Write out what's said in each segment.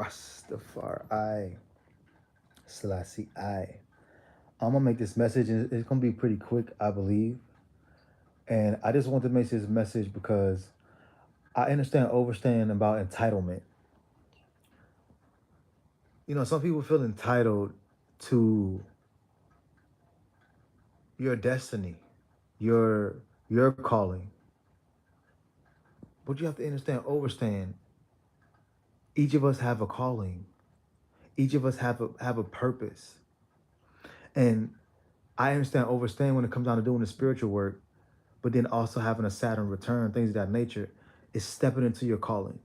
RASTAFARI. Selassie I. I'm gonna make this message, and it's gonna be pretty quick, I believe. And I just want to make this message because I understand about entitlement. Some people feel entitled to your destiny, your your calling. But you have to understand. Each of us have a calling. Each of us have a purpose. And I understand when it comes down to doing the spiritual work, but then also having a Saturn return, things of that nature, is stepping into your calling.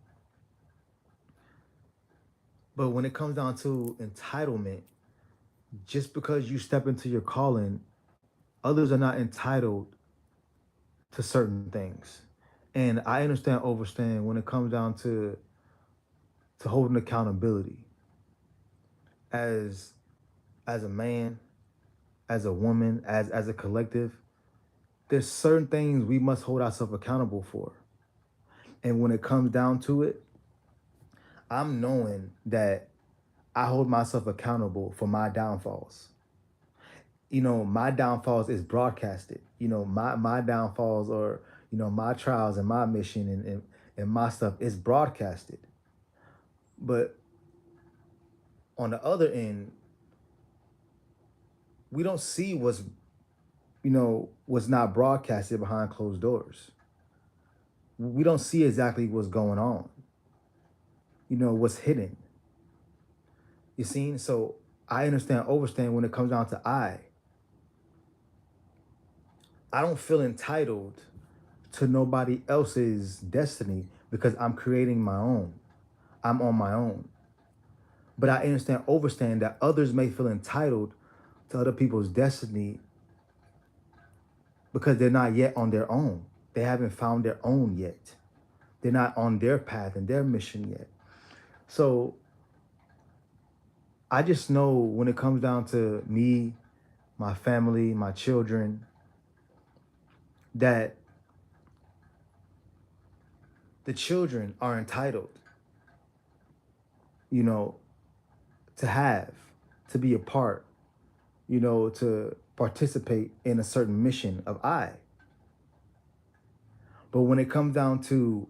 But when it comes down to entitlement, just because you step into your calling, others are not entitled to certain things. And I understand when it comes down to holding accountability as as a man, as a woman, as a collective. There's certain things we must hold ourselves accountable for. And when it comes down to it, I'm knowing that I hold myself accountable for my downfalls. My downfalls is broadcasted. My downfalls or, my trials and my mission and my stuff is broadcasted. But on the other end, we don't see what's not broadcasted behind closed doors. We don't see exactly what's going on, what's hidden. You see? So I overstand when it comes down to I don't feel entitled to nobody else's destiny because I'm creating my own. I'm on my own. But I overstand that others may feel entitled to other people's destiny because they're not yet on their own. They haven't found their own yet. They're not on their path and their mission yet. So I just know when it comes down to me, my family, my children, that the children are entitled, you know, to have, to be a part, to participate in a certain mission of I. But when it comes down to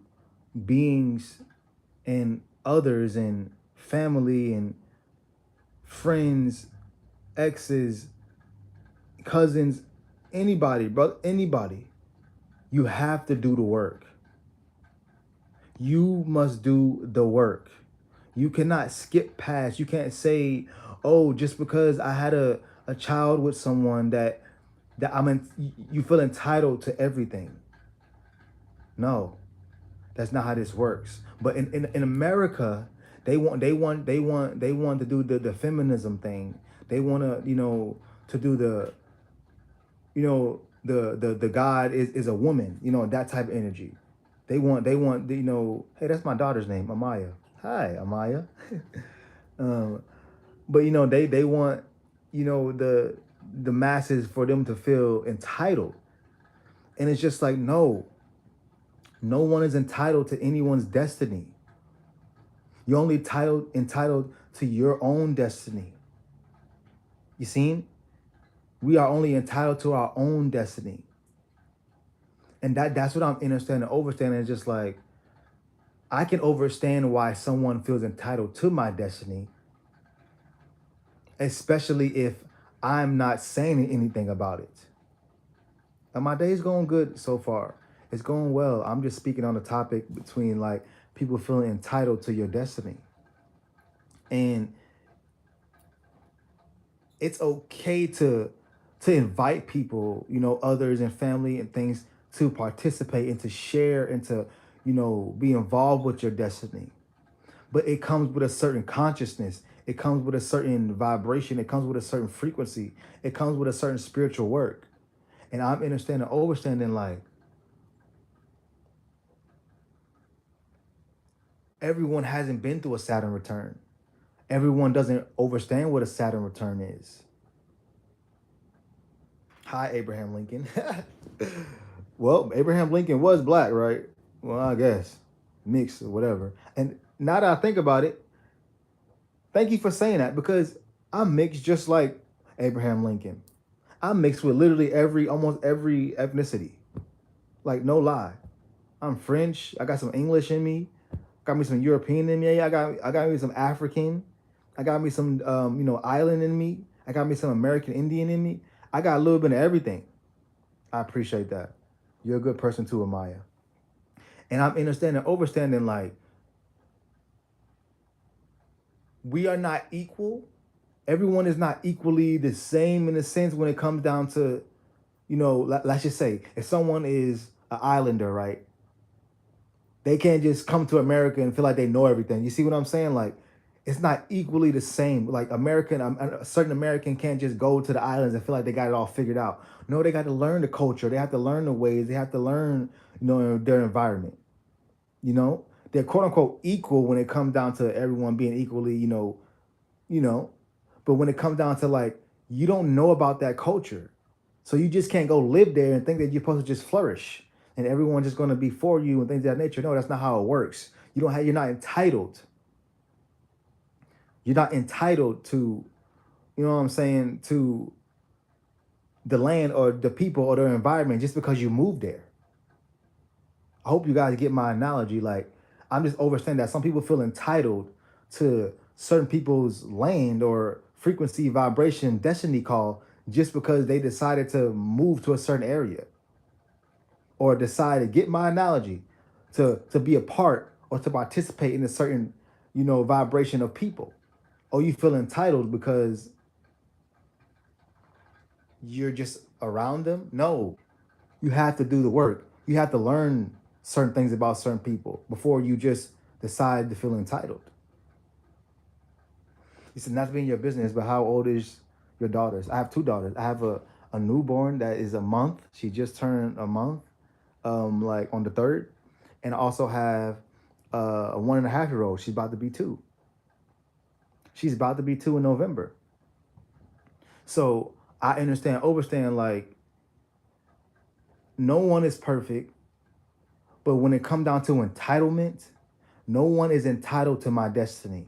beings and others and family and friends, exes, cousins, anybody, brother, anybody, you have to do the work. You must do the work. You cannot skip past. You can't say, oh, just because I had a child with someone that you feel entitled to everything. No, that's not how this works. But in America, they want to do the feminism thing. They want to do the God is a woman, that type of energy. They want hey, that's my daughter's name, Amaya. Hi, Amaya. um, but they want the masses for them to feel entitled, and it's just like no one is entitled to anyone's destiny. You're only entitled to your own destiny. You seen? We are only entitled to our own destiny. And that's what I'm understanding. Overstanding is just like, I can understand why someone feels entitled to my destiny, especially if I'm not saying anything about it. And my day's going good so far. It's going well. I'm just speaking on the topic between like people feeling entitled to your destiny. And it's okay to invite people, others and family and things to participate and to share and to, be involved with your destiny. But it comes with a certain consciousness. It comes with a certain vibration. It comes with a certain frequency. It comes with a certain spiritual work. And I'm overstanding like everyone hasn't been through a Saturn return. Everyone doesn't understand what a Saturn return is. Hi, Abraham Lincoln. Well, Abraham Lincoln was black, right? Well, I guess mixed or whatever. And now that I think about it, Thank you for saying that because I'm mixed just like Abraham Lincoln. I'm mixed with literally almost every ethnicity. Like no lie. I'm French. I got some English in me. Got me some European in me. I got me some African. I got me some island in me. I got me some American Indian in me. I got a little bit of everything. I appreciate that. You're a good person too, Amaya. And I'm understanding, overstanding like we are not equal. Everyone is not equally the same in a sense when it comes down to, let's just say if someone is an islander, right? They can't just come to America and feel like they know everything. You see what I'm saying? Like, it's not equally the same. Like a certain American can't just go to the islands and feel like they got it all figured out. No, they got to learn the culture. They have to learn the ways. They have to learn, their environment. They're quote unquote equal when it comes down to everyone being equally, you know. But when it comes down to like, you don't know about that culture. So you just can't go live there and think that you're supposed to just flourish and everyone's just going to be for you and things of that nature. No, that's not how it works. You're not entitled. You're not entitled to, you know what I'm saying, to the land or the people or the environment just because you moved there. I hope you guys get my analogy. Like, I'm just understanding that some people feel entitled to certain people's land or frequency, vibration, destiny call just because they decided to move to a certain area or decide to get my analogy to be a part or to participate in a certain, vibration of people. Or you feel entitled because you're just around them? No. You have to do the work. You have to learn certain things about certain people before you just decide to feel entitled. You said not to be in your business, but how old is your daughters? I have two daughters. I have a newborn that is a month. She just turned a month, like on the 3rd. And I also have a 1.5 year old. She's about to be 2. She's about to be 2 in November. So I understand, like, no one is perfect, but when it comes down to entitlement, no one is entitled to my destiny.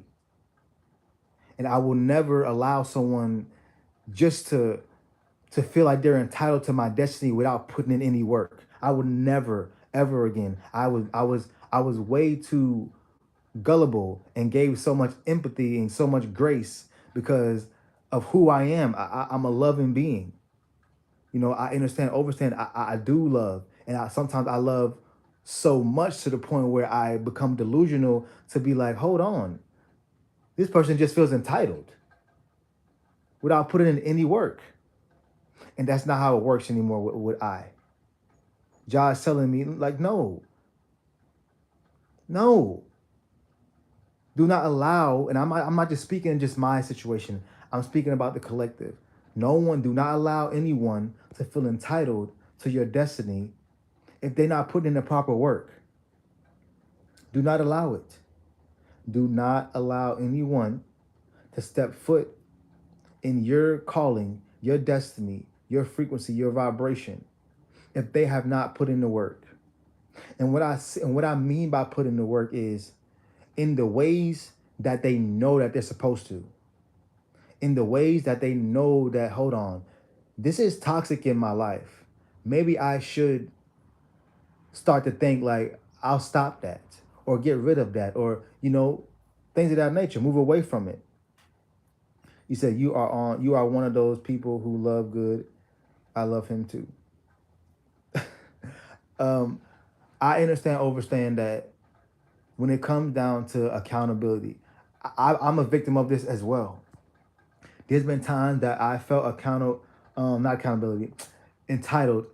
And I will never allow someone just to feel like they're entitled to my destiny without putting in any work. I would never, ever again. I was way too gullible and gave so much empathy and so much grace because of who I am. I'm a loving being. I understand. I do love, and sometimes I love so much to the point where I become delusional to be like, hold on, this person just feels entitled without putting in any work, and that's not how it works anymore with I. Josh telling me like, no, no, do not allow, and I'm not just speaking just my situation. I'm speaking about the collective. No one, do not allow anyone to feel entitled to your destiny if they're not putting in the proper work. Do not allow it. Do not allow anyone to step foot in your calling, your destiny, your frequency, your vibration, if they have not put in the work. And what I mean by put in the work is in the ways that they know that they're supposed to. In the ways that they know that, hold on, this is toxic in my life. Maybe I should start to think like, I'll stop that or get rid of that or, things of that nature, move away from it. You said you are one of those people who love good. I love him too. I understand that when it comes down to accountability, I'm a victim of this as well. There's been times that I felt not accountability, entitled.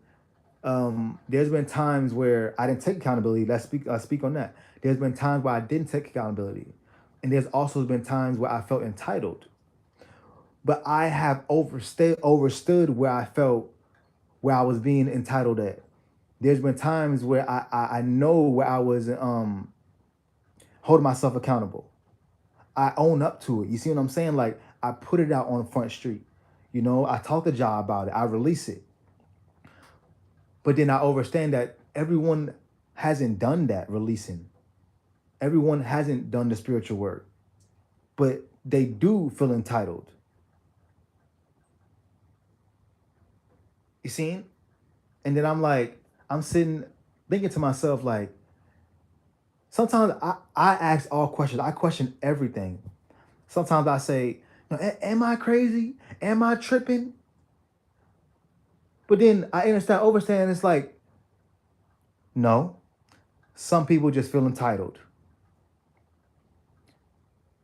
There's been times where I didn't take accountability. I speak on that. There's been times where I didn't take accountability, and there's also been times where I felt entitled. But I have overstood where I was being entitled at. There's been times where I know where I was holding myself accountable. I own up to it. You see what I'm saying? Like, I put it out on Front Street. I talk to Ja about it. I release it. But then I understand that everyone hasn't done that releasing. Everyone hasn't done the spiritual work. But they do feel entitled. You see? And then I'm like, I'm sitting thinking to myself, like, sometimes I ask all questions. I question everything. Sometimes I say, am I crazy? Am I tripping? But then I understand, it's like, no, some people just feel entitled.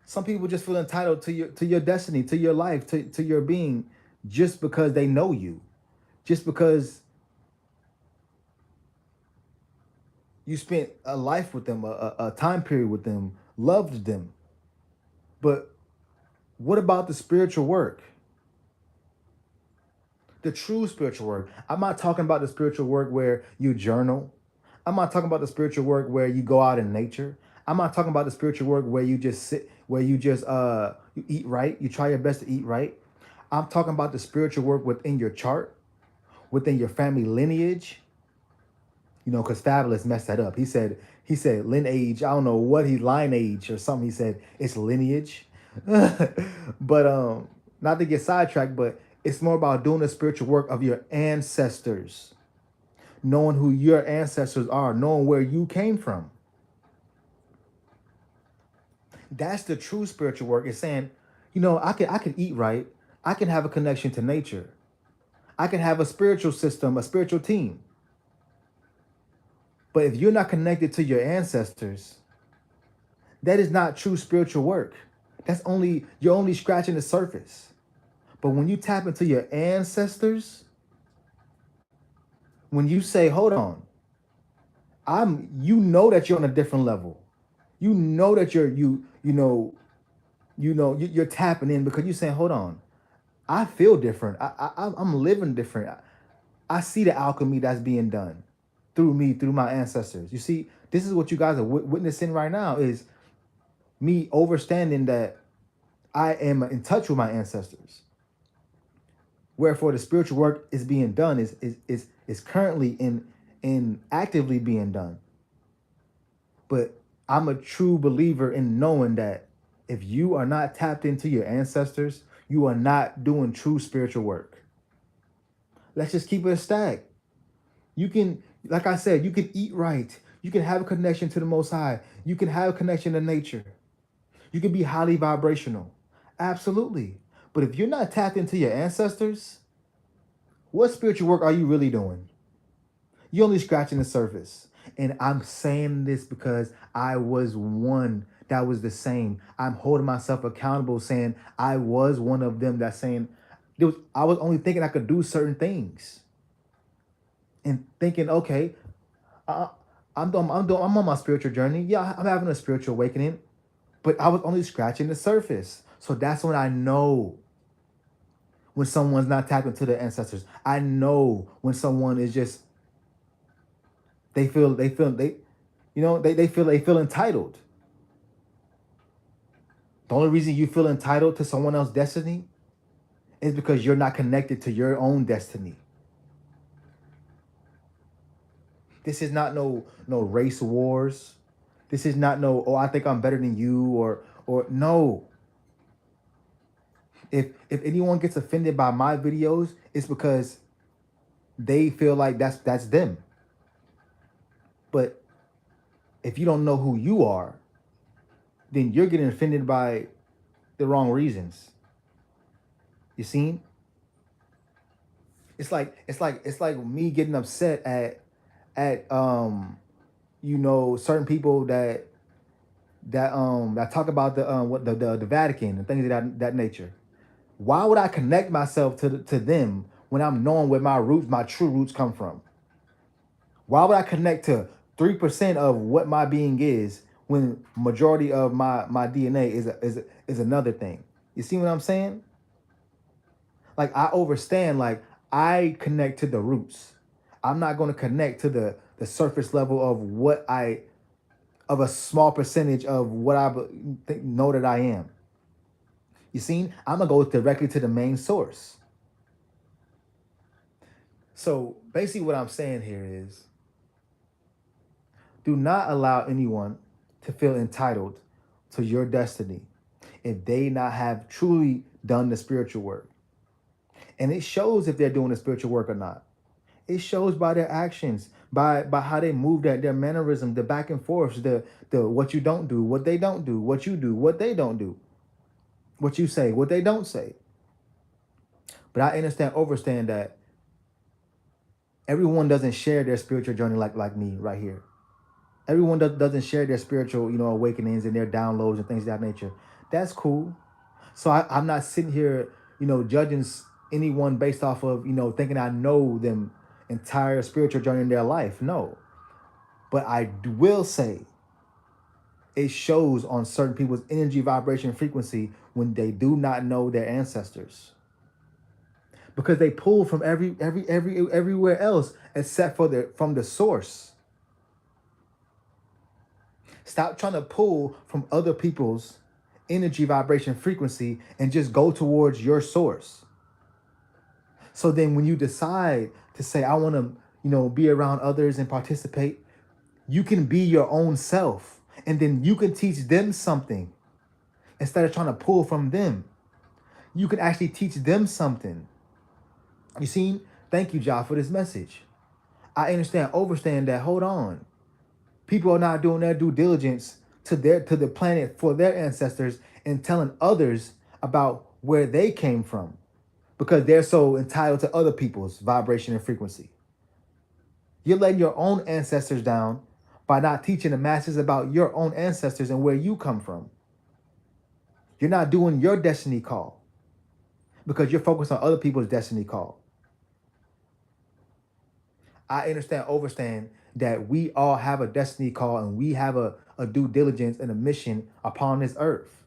Some people just feel entitled to your destiny, to your life, to your being, just because they know you. Just because you spent a life with them, a time period with them, loved them. But what about the spiritual work? The true spiritual work. I'm not talking about the spiritual work where you journal. I'm not talking about the spiritual work where you go out in nature. I'm not talking about the spiritual work where you just sit, where you just you eat right, you try your best to eat right. I'm talking about the spiritual work within your chart, within your family lineage. Because Fabulous messed that up. He said lineage. I don't know what lineage or something. He said it's lineage. But not to get sidetracked, but it's more about doing the spiritual work of your ancestors, knowing who your ancestors are, knowing where you came from. That's the true spiritual work. It's saying, I can eat right. I can have a connection to nature. I can have a spiritual system, a spiritual team. But if you're not connected to your ancestors, that is not true spiritual work. You're only scratching the surface. But when you tap into your ancestors, when you say, hold on, that you're on a different level. You know that you're tapping in because you're saying, hold on, I feel different. I'm living different. I see the alchemy that's being done through me, through my ancestors. You see, this is what you guys are witnessing right now is me understanding that I am in touch with my ancestors. Wherefore the spiritual work is being done is currently in actively being done. But I'm a true believer in knowing that if you are not tapped into your ancestors, you are not doing true spiritual work. Let's just keep it a stack. You can, like I said, you can eat right. You can have a connection to the Most High. You can have a connection to nature. You can be highly vibrational. Absolutely. But if you're not tapped into your ancestors, what spiritual work are you really doing? You're only scratching the surface. And I'm saying this because I was one that was the same. I'm holding myself accountable saying I was one of them that's saying I was only thinking I could do certain things. And thinking, okay, I'm on my spiritual journey. Yeah, I'm having a spiritual awakening, but I was only scratching the surface. So that's when I know when someone's not tapped into their ancestors. I know when someone is just they feel they feel entitled. The only reason you feel entitled to someone else's destiny is because you're not connected to your own destiny. This is not no race wars. This is not no, oh, I think I'm better than you, or no. If anyone gets offended by my videos, it's because they feel like that's them. But if you don't know who you are, then you're getting offended by the wrong reasons. You see? It's like me getting upset at certain people that talk about the Vatican and things of that nature. Why would I connect myself to them when I'm knowing where my true roots come from? Why would I connect to 3% of what my being is when majority of my DNA is another thing? You see what I'm saying? Like I understand, like I connect to the roots. I'm not going to connect to the surface level of a small percentage of what I know that I am. You see, I'm gonna go directly to the main source. So basically, what I'm saying here is, do not allow anyone to feel entitled to your destiny. if they not have truly done the spiritual work. And it shows if they're doing the spiritual work or not. It shows by their actions, by how they move, their mannerism, the back and forth, the what you don't do, what they don't do, what you do, what they don't do, what you say, what they don't say. But I understand that everyone doesn't share their spiritual journey like me right here. Everyone doesn't share their spiritual, awakenings and their downloads and things of that nature. That's cool. So I'm not sitting here, judging anyone based off of, thinking I know them entire spiritual journey in their life. No. But I will say it shows on certain people's energy, vibration, frequency when they do not know their ancestors. Because they pull from everywhere else except for from the source. Stop trying to pull from other people's energy, vibration, frequency, and just go towards your source. So then when you decide to say, I want to, be around others and participate, you can be your own self. And then you can teach them something instead of trying to pull from them. You can actually teach them something. You see? Thank you, Ja, for this message. I overstand that, hold on. People are not doing their due diligence to the planet for their ancestors and telling others about where they came from because they're so entitled to other people's vibration and frequency. You're letting your own ancestors down by not teaching the masses about your own ancestors and where you come from. You're not doing your destiny call because you're focused on other people's destiny call. I understand that we all have a destiny call and we have a due diligence and a mission upon this earth.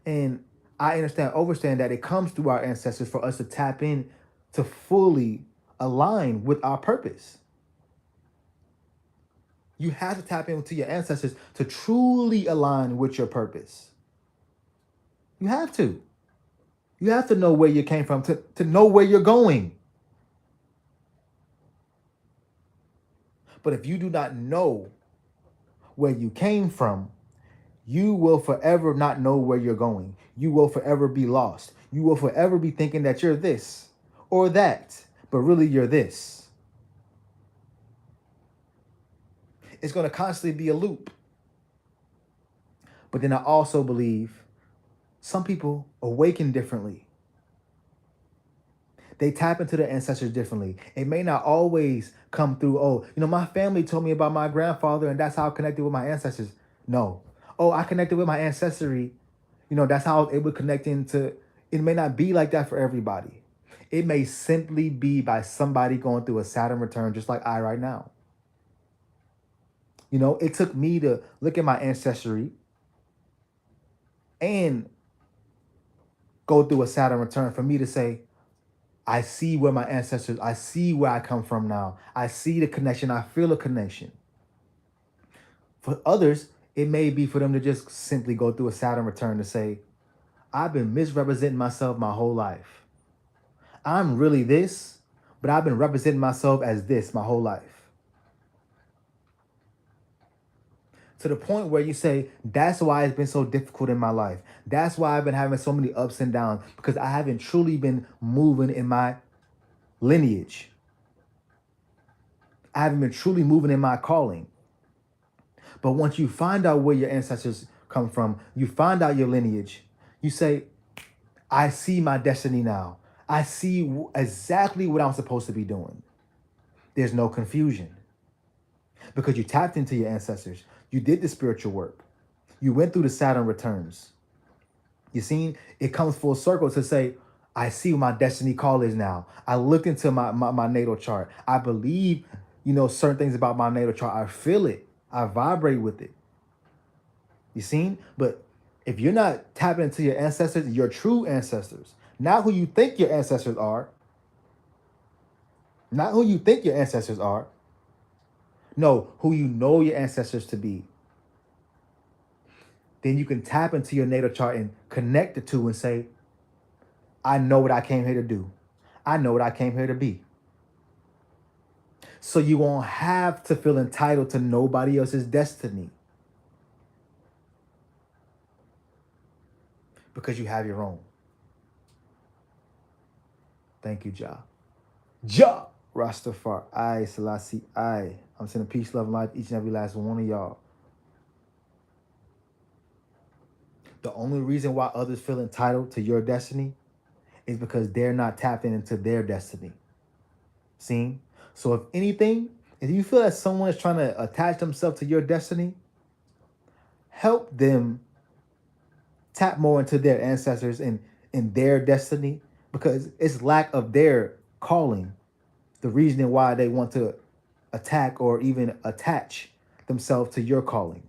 And I understand that it comes through our ancestors for us to tap in to fully align with our purpose. You have to tap into your ancestors to truly align with your purpose. You have to. You have to know where you came from to know where you're going. But if you do not know where you came from, you will forever not know where you're going. You will forever be lost. You will forever be thinking that you're this or that, but really you're this. It's going to constantly be a loop. But then I also believe some people awaken differently. They tap into their ancestors differently. It may not always come through, my family told me about my grandfather and that's how I connected with my ancestors. No. I connected with my ancestry. That's how it would connect into, it may not be like that for everybody. It may simply be by somebody going through a Saturn return just like I right now. It took me to look at my ancestry and go through a Saturn return for me to say, I see where my ancestors, I see where I come from now. I see the connection. I feel a connection. For others, it may be for them to just simply go through a Saturn return to say, I've been misrepresenting myself my whole life. I'm really this, but I've been representing myself as this my whole life. To the point where you say, that's why it's been so difficult in my life. That's why I've been having so many ups and downs, because I haven't truly been moving in my lineage. I haven't been truly moving in my calling. But once you find out where your ancestors come from, you find out your lineage, you say, I see my destiny now. I see exactly what I'm supposed to be doing. There's no confusion because you tapped into your ancestors. You did the spiritual work. You went through the Saturn returns. You seen it comes full circle to say, I see what my destiny call is now. I looked into my natal chart. I believe, certain things about my natal chart. I feel it. I vibrate with it. You seen? But if you're not tapping into your ancestors, your true ancestors, not who you think your ancestors are, not who you think your ancestors are, no, who you know your ancestors to be, then you can tap into your natal chart and connect the two and say, I know what I came here to do. I know what I came here to be. So you won't have to feel entitled to nobody else's destiny. because you have your own. Thank you, Jah. Jah Rastafari. I Selassie. I'm sending peace, love, and life each and every last one of y'all. The only reason why others feel entitled to your destiny is because they're not tapping into their destiny. See? So if anything, if you feel that someone is trying to attach themselves to your destiny, help them tap more into their ancestors and in their destiny, because it's lack of their calling the reason why they want to attack or even attach themselves to your calling.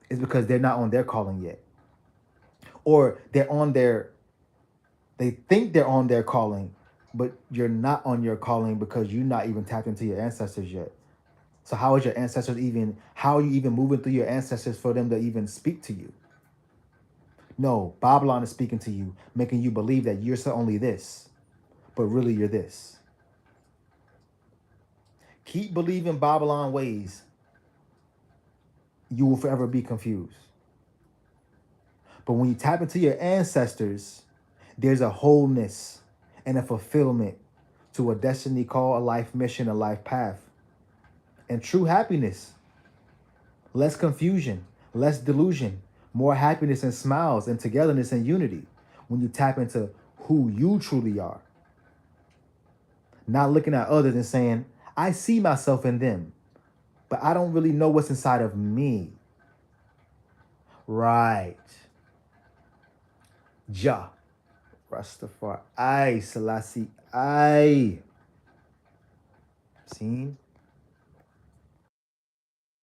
Is because they're not on their calling yet. Or they think they're on their calling, but you're not on your calling because you're not even tapped into your ancestors yet. So how is your ancestors how are you even moving through your ancestors for them to even speak to you? No, Babylon is speaking to you, making you believe that you're only this, but really you're this. Keep believing Babylon ways. You will forever be confused. But when you tap into your ancestors, there's a wholeness and a fulfillment to a destiny called a life mission, a life path, and true happiness. Less confusion, less delusion, more happiness and smiles and togetherness and unity when you tap into who you truly are. Not looking at others and saying, I see myself in them, but I don't really know what's inside of me. Right. Jah Rastafari. I Selassie. I. Seen?